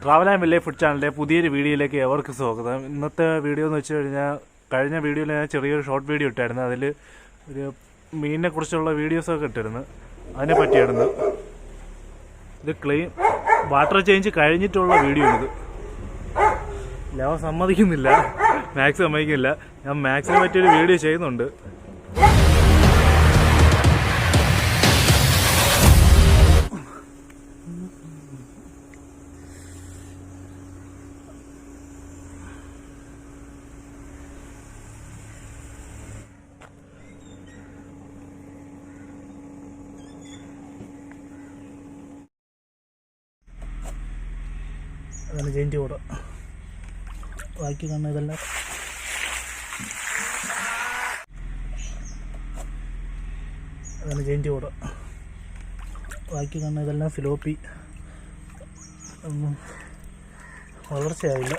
Travel and village food ചാനലിൻ്റെ പുതിയൊരു വീഡിയോയിലേക്ക് എവർക്ക് സ്വാഗതം. ഇന്നത്തെ വീഡിയോ എന്ന് വെച്ച് കഴിഞ്ഞാൽ കഴിഞ്ഞ വീഡിയോയിൽ ഞാൻ ചെറിയൊരു ഷോർട്ട് വീഡിയോ ഇട്ടായിരുന്നു. അതിൽ ഒരു മീനിനെ കുറിച്ചുള്ള വീഡിയോസൊക്കെ ഇട്ടിരുന്നു. അതിനെ പറ്റിയായിരുന്നു ഇത്. ക്ലീൻ വാട്ടർ ചേഞ്ച് കഴിഞ്ഞിട്ടുള്ള വീഡിയോ ഇത്. ലവ സമ്മതിക്കുന്നില്ല, മാക്സ് സമ്മതിക്കുന്നില്ല. ഞാൻ മാക്സിനെ പറ്റിയൊരു വീഡിയോ ചെയ്യുന്നുണ്ട്. അതാണ് ചേഞ്ച് കൂടെ ബാക്കി കാണുന്ന ഇതെല്ലാം ബാക്കി കാണുന്ന ഇതെല്ലാം ഫിലോപ്പി. ഒന്നും വളർച്ചയായില്ല.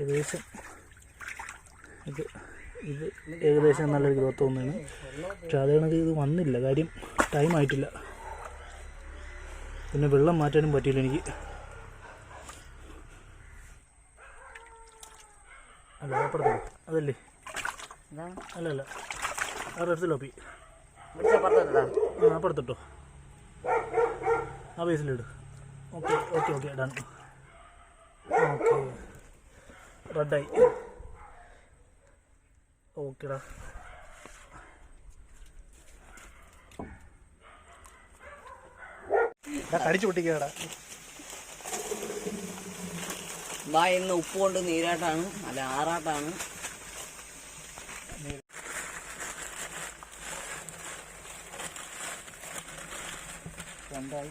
ഏകദേശം ഇത് ഏകദേശം നല്ലൊരു ഗ്രോത്ത് തോന്നുന്നു. പക്ഷെ അത് കണക്ക് ഇത് വന്നില്ല, കാര്യം ടൈം ആയിട്ടില്ല. പിന്നെ വെള്ളം മാറ്റാനും പറ്റിയില്ല എനിക്ക്. അല്ല അപ്പുറത്ത് അതല്ലേ, അല്ലല്ല അവിടെ എടുത്തില്ലോപ്പി. അപ്പുറത്തിട്ടോ, ആ ബേസിലിട്. Okay okay okay done. Okay റെഡായി. ഓക്കെടാ. കടിച്ചു പൊട്ടിക്കടാ. ഇന്ന് ഉപ്പ് കൊണ്ട് നീരാട്ടാണ്, അല്ല ആറാട്ടാണ്. രണ്ടായി.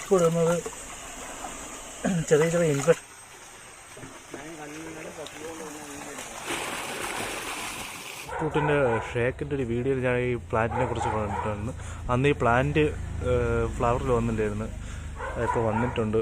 ഉപ്പിടുന്നത് ചെറിയ ചെറിയ ഇൻഫെക്ഷൻ. ഫ്രൂട്ടിൻ്റെ ഷേക്കിൻ്റെ ഒരു വീഡിയോയിൽ ഞാൻ ഈ പ്ലാന്റിനെ കുറിച്ച് പറഞ്ഞിട്ടുണ്ട്. അന്ന് ഈ പ്ലാന്റ് ഫ്ലവറിൽ വന്നില്ലായിരുന്നു, അതിപ്പോൾ വന്നിട്ടുണ്ട്.